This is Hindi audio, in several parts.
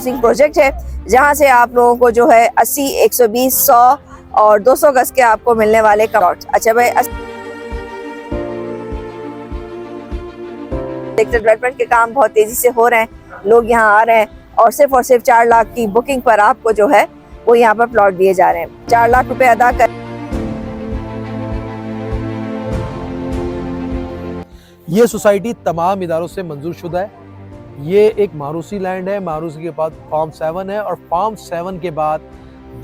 हाउसिंग प्रोजेक्ट है जहां से आप लोगों को जो है 80, 120, 100 और 200 गज के आपको मिलने वाले प्लॉट। अच्छा भाई, डेवलपमेंट के काम बहुत तेजी से हो रहे हैं, लोग यहाँ आ रहे हैं और सिर्फ 4 लाख की बुकिंग पर आपको जो है वो यहाँ पर प्लॉट दिए जा रहे हैं। 4 लाख रुपए अदा कर ये सोसाइटी तमाम इदारों से मंजूर शुदा है। ये एक मारूसी लैंड है, मारूसी के बाद फॉर्म 7 है और फॉर्म 7 के बाद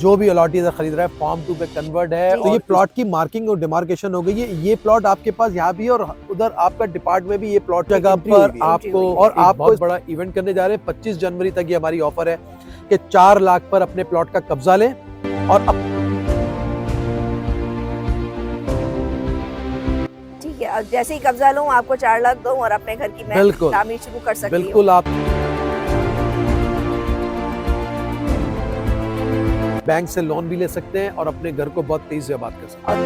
जो भी अलॉटीज खरीद रहा है फॉर्म 2 पे कन्वर्ट है। तो ये प्लॉट की मार्किंग और डिमार्केशन हो गई है। ये प्लॉट आपके पास यहाँ भी और उधर आपका डिपार्ट में भी ये प्लॉट जगह पर आपको और आप बहुत बड़ा इवेंट करने जा रहे हैं। 25 जनवरी तक ये हमारी ऑफर है कि 4 लाख पर अपने प्लॉट का कब्जा लें और जैसे ही कब्जा लूं आपको 4 लाख दूं और अपने घर की मैं तामीर शुरू कर सकती हूं। बिल्कुल, आप बैंक से लोन भी ले सकते हैं और अपने घर को बहुत तेजी से आबाद कर सकते हैं।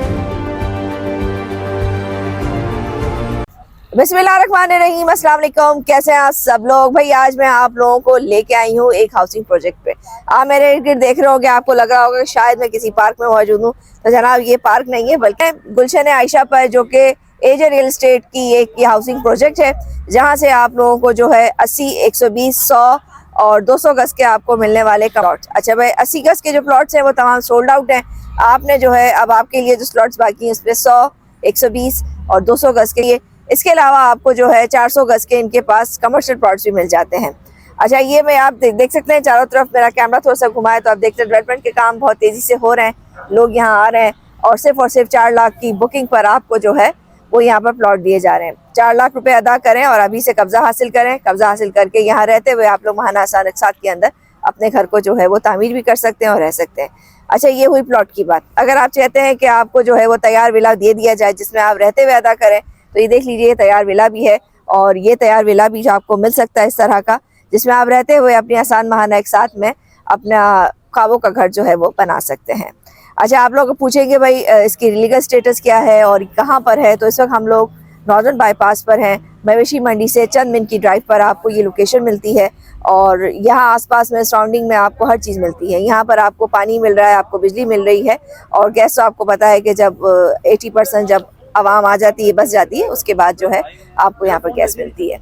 बिस्मिल्लाहिर्रहमानिर्रहीम, अस्सलाम वालेकुम। कैसे हैं आप सब लोग? भाई आज मैं आप लोगों को लेके आई हूँ एक हाउसिंग प्रोजेक्ट पे। आप मेरे इर्द गिर्द देख रहे होंगे, आपको लग रहा होगा कि शायद मैं किसी पार्क में मौजूद हूँ। तो जनाब ये पार्क नहीं है बल्कि गुलशन आयशा पर, जो कि एजे रियल एस्टेट की एक हाउसिंग प्रोजेक्ट है जहाँ से आप लोगों को जो है 80, 120, 100 और 200 गज के आपको मिलने वाले प्लॉट। अच्छा भाई, 80 गज के जो प्लॉट्स हैं वो तमाम सोल्ड आउट हैं। आपने जो है अब आपके लिए जो स्लॉट्स बाकी हैं इसमें 100, 120 और 200 गज के लिए, इसके अलावा आपको जो है 400 गज के इनके पास कमर्शियल प्लॉट्स भी मिल जाते हैं। अच्छा, ये मैं आप देख सकते हैं चारों तरफ, मेरा कैमरा थोड़ा सा घुमाए तो आप देखते हैं डेवलपमेंट के काम बहुत तेजी से हो रहे हैं, लोग यहाँ आ रहे हैं और सिर्फ 4 लाख की बुकिंग पर आपको जो है वो यहाँ पर प्लॉट दिए जा रहे हैं। 4 लाख रुपए अदा करें और अभी से कब्जा हासिल करें। कब्जा हासिल करके यहाँ रहते हुए आप लोग महाना आसान साथ के अंदर अपने घर को जो है वो तामीर भी कर सकते हैं और रह सकते हैं। अच्छा, ये हुई प्लॉट की बात। अगर आप चाहते हैं कि आपको जो है वो तैयार विला दे दिया जाए जिसमें आप रहते हुए अदा करें, तो ये देख लीजिए, तैयार विला भी है और ये तैयार विला भी जो आपको मिल सकता है इस तरह का, जिसमें आप रहते हुए अपनी आसान महाना एक साथ में अपना ख्वाबों का घर जो है वो बना सकते हैं। अच्छा, आप लोग पूछेंगे भाई इसकी लीगल स्टेटस क्या है और कहाँ पर है? तो इस वक्त हम लोग नॉर्दर्न बाईपास पर हैं। मवेशी मंडी से चंद मिनट की ड्राइव पर आपको ये लोकेशन मिलती है और यहाँ आसपास में सराउंडिंग में आपको हर चीज़ मिलती है। यहाँ पर आपको पानी मिल रहा है, आपको बिजली मिल रही है और गैस तो आपको पता है कि जब 80% जब आवाम आ जाती है, बस जाती है, उसके बाद जो है आपको यहाँ पर गैस मिलती है।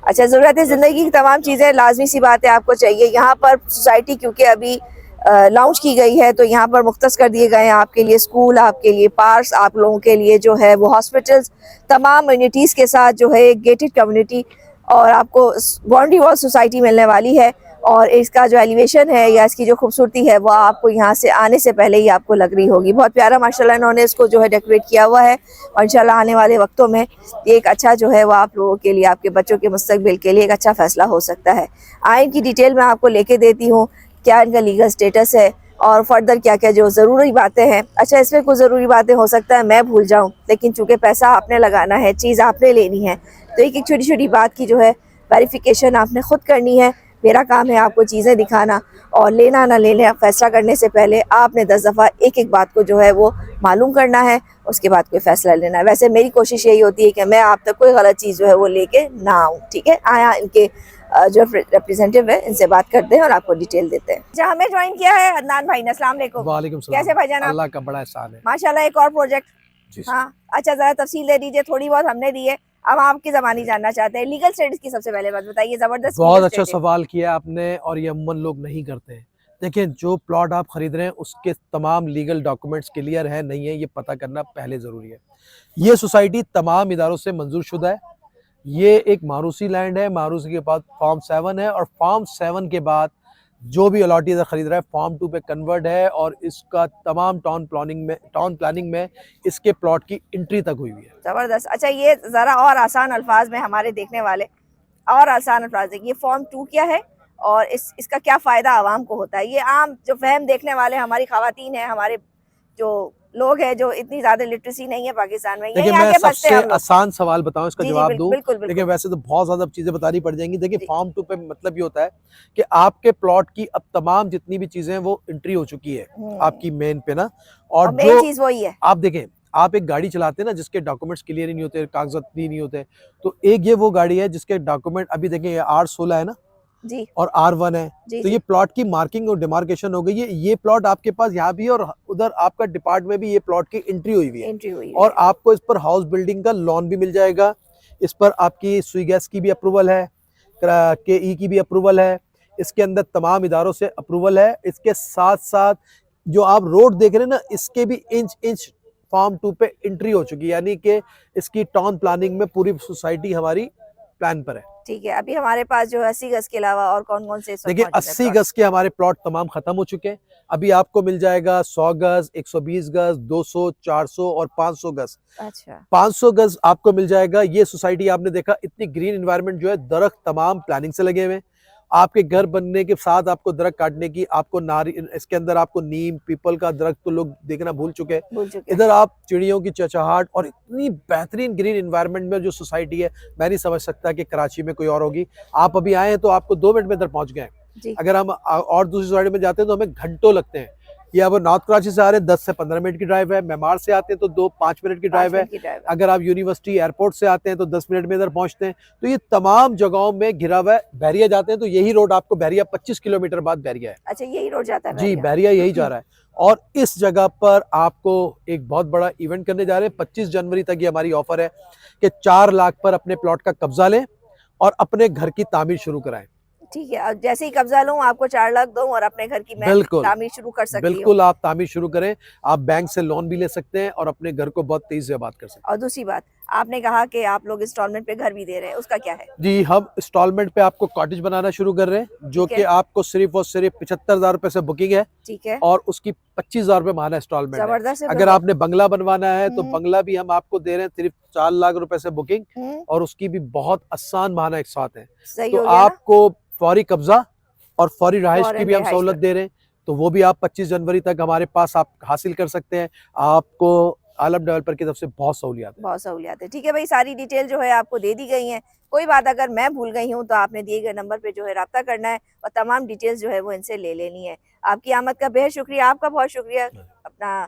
अच्छा, ज़रूरत ज़िंदगी की तमाम चीज़ें लाजमी सी बात है आपको चाहिए। यहाँ पर सोसाइटी क्योंकि अभी लॉन्च की गई है तो यहाँ पर मुख्तस कर दिए गए हैं आपके लिए स्कूल, आपके लिए पार्क्स, आप लोगों के लिए जो है वो हॉस्पिटल्स, तमाम कम्युनिटीज़ के साथ जो है एक गेटेड कम्युनिटी और आपको बाउंड्री वॉल सोसाइटी मिलने वाली है। और इसका जो एलिवेशन है या इसकी जो खूबसूरती है वो आपको यहाँ से आने से पहले ही आपको लग रही होगी। बहुत प्यारा माशाल्लाह इन्होंने इसको जो है डेकोरेट किया हुआ है और इंशाल्लाह आने वाले वक्तों में ये एक अच्छा जो है वो आप लोगों के लिए, आपके बच्चों के मुस्तकबिल के लिए एक अच्छा फ़ैसला हो सकता है। आइन की डिटेल मैं आपको लेके देती हूँ, क्या इनका लीगल स्टेटस है और फर्दर क्या क्या जो ज़रूरी बातें हैं। अच्छा, इसमें कुछ ज़रूरी बातें हो सकता है मैं भूल जाऊं, लेकिन चूँकि पैसा आपने लगाना है, चीज़ आपने लेनी है, तो एक छोटी छोटी बात की जो है वेरिफिकेशन आपने ख़ुद करनी है। मेरा काम है आपको चीज़ें दिखाना और लेना ना लेना फैसला करने से पहले आपने 10 दफ़ा एक बात को जो है वो मालूम करना है, उसके बाद कोई फ़ैसला लेना है। वैसे मेरी कोशिश यही होती है कि मैं आप तक कोई गलत चीज़ जो है वो लेके ना आऊँ। ठीक है, आया इनके जो रिप्रेजेंटेटिव है इनसे बात करते हैं और आपको डिटेल देते हैं। जहाँ हमें ज्वाइन किया है अदनान भाई ने। अस्सलाम वालेकुम। वालेकुम सलाम। कैसे भाईजान? अल्लाह का बड़ा एहसान है माशाल्लाह। एक और प्रोजेक्ट। हाँ, अच्छा ज़रा तफसील दे दीजिए। थोड़ी बहुत हमने दी है, अब आपकी ज़बानी जानना चाहते हैं। लीगल स्टेटस की सबसे पहले बात बताइए। ज़बरदस्त, बहुत अच्छा सवाल किया आपने और ये अमूमन लोग नहीं करते हैं। देखिए, जो प्लॉट आप खरीद रहे हैं उसके तमाम लीगल डॉक्यूमेंट्स क्लियर है नहीं है, ये पता करना पहले ज़रूरी है। ये सोसाइटी तमाम इदारों से मंजूर शुदा है। ये एक मारूसी लैंड है, मारूसी के बाद फॉर्म 7 है और फॉर्म 7 के बाद जो भी अलॉटीज खरीद रहा है फॉर्म 2 पे कन्वर्ट है और इसका तमाम टाउन प्लानिंग में इसके प्लॉट की एंट्री तक हुई हुई है। ज़बरदस्त। अच्छा, ये ज़रा और आसान अल्फाज में हमारे देखने वाले और आसान अल्फाज देखिए, ये फॉर्म 2 क्या है और इसका क्या फ़ायदा आवाम को होता है? ये आम जो फहम देखने वाले हमारी ख़वातीन हैं, हमारे जो लोग हैं जो इतनी ज़्यादा लिटरेसी नहीं है पाकिस्तान में। देखिए, मैं सबसे आसान सवाल बताऊं, इसका जवाब दूं। देखिए, वैसे तो बहुत ज़्यादा चीज़ें बतानी पड़ जाएंगी। देखिए, फॉर्म 2 पे मतलब ये होता है कि आपके प्लॉट की अब तमाम जितनी भी चीज़ें हैं वो एंट्री हो चुकी है आपकी मेन पे ना, और जो चीज़ वही है। आप देखें, आप एक गाड़ी चलाते हैं ना जिसके डॉक्यूमेंट्स क्लियर ही नहीं होते, कागजात भी नहीं होते, तो एक ये वो गाड़ी है जिसके डॉक्यूमेंट अभी देखें R16 है ना, जी और R1 है। जी तो ये प्लॉट की मार्किंग और डिमार्केशन हो गई है। ये प्लॉट आपके पास यहाँ भी है और उधर आपका डिपार्ट में भी ये प्लॉट की एंट्री हुई हुई है। एंट्री हुई और है। आपको इस पर हाउस बिल्डिंग का लोन भी मिल जाएगा। इस पर आपकी सुई गैस की भी अप्रूवल है, KE की भी अप्रूवल है, इसके अंदर तमाम इदारों से अप्रूवल है। इसके साथ साथ जो आप रोड देख रहे हैं ना, इसके भी इंच इंच फॉर्म 2 पे एंट्री हो चुकी है, यानी कि इसकी टाउन प्लानिंग में पूरी सोसाइटी हमारी प्लान पर है। ठीक है, अभी हमारे पास जो 80 गज के अलावा और कौन कौन से इस वक्त देखिए मौजूद है 80 प्लॉट? गज के हमारे प्लॉट तमाम खत्म हो चुके हैं। अभी आपको मिल जाएगा 100 गज, 120 गज, 200, 400 और 500 गज। अच्छा 500 गज आपको मिल जाएगा। ये सोसाइटी आपने देखा इतनी ग्रीन एनवायरनमेंट जो है, दरख्त तमाम प्लानिंग से लगे हुए हैं। आपके घर बनने के साथ आपको दरख्त काटने की, आपको नारी इसके अंदर आपको नीम पीपल का दरख्त तो लोग देखना भूल चुके हैं। भूल चुके हैं। इधर आप चिड़ियों की चहचहाट और इतनी बेहतरीन ग्रीन एनवायरनमेंट में जो सोसाइटी है, मैं नहीं समझ सकता कि कराची में कोई और होगी। आप अभी आए हैं तो आपको 2 मिनट में इधर पहुंच गए हैं। जी अगर हम और दूसरी सोसाइटी में जाते हैं तो हमें घंटों लगते हैं। ये अब नॉर्थ कराची से आ रहे हैं 10 से 15 मिनट की ड्राइव है। मेमार से आते हैं तो 2-5 मिनट की 5 ड्राइव है। मिनट की ड्राइव है। अगर आप यूनिवर्सिटी एयरपोर्ट से आते हैं तो 10 मिनट में इधर पहुंचते हैं। तो ये तमाम जगहों में घिरा हुआ है। बहरिया जाते हैं तो यही रोड आपको, बहरिया 25 किलोमीटर बाद बहरिया है। अच्छा यही रोड जाता है जी बहरिया? बहरिया यही जा रहा है। और इस जगह पर आपको एक बहुत बड़ा इवेंट करने जा रहे हैं। 25 जनवरी तक ये हमारी ऑफर है कि 4 लाख पर अपने प्लॉट का कब्जा लें और अपने घर की तामीर शुरू कराएं। ठीक है, अब जैसे ही कब्जा लूं आपको 4 लाख दूं और अपने घर की मैं बिल्कुल तामीर शुरू कर सकती हूँ। बिल्कुल, आप तामीर शुरू करें। आप बैंक से लोन भी ले सकते हैं और अपने घर को बहुत तेजी से आबाद कर सकते हैं। और दूसरी बात, आपने कहा कि आप लोग इंस्टॉलमेंट पे घर भी दे रहे हैं, उसका क्या है? जी, हम इंस्टॉलमेंट पे आपको कॉटेज बनाना शुरू कर रहे हैं, जो ठीक कि है। आपको सिर्फ और सिर्फ 75,000 रुपए से बुकिंग है ठीक है, और उसकी 25,000 रुपए माना इंस्टॉलमेंट है। जबरदस्त है अगर फिर तो। आपने बंगला बनवाना है तो हम्म। बंगला भी हम आपको दे रहे हैं सिर्फ 4 लाख रुपए से बुकिंग हम्म, और उसकी भी बहुत आसान माना एक साथ है। सही तो हो गया ना? आपको फौरी कब्जा और फौरी रहाइश की फौरन भी हम रिहाइश सहूलत पर। दे रहे हैं। तो वो भी आप 25 जनवरी तक हमारे पास आप हासिल कर सकते हैं। आपको आलम डेवलपर की तरफ से बहुत सहूलियत है। बहुत सहूलियत है। ठीक है भाई, सारी डिटेल जो है आपको दे दी गई है। कोई बात अगर मैं भूल गई हूँ तो आपने दिए गए नंबर पे जो है राब्ता करना है और तमाम डिटेल्स जो है वो इनसे ले लेनी है। आपकी आमद का बेहद शुक्रिया, आपका बहुत शुक्रिया अपना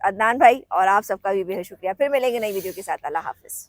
अदनान भाई, और आप सबका भी बेहद शुक्रिया। फिर मिलेंगे नई वीडियो के साथ। अल्लाह हाफिज।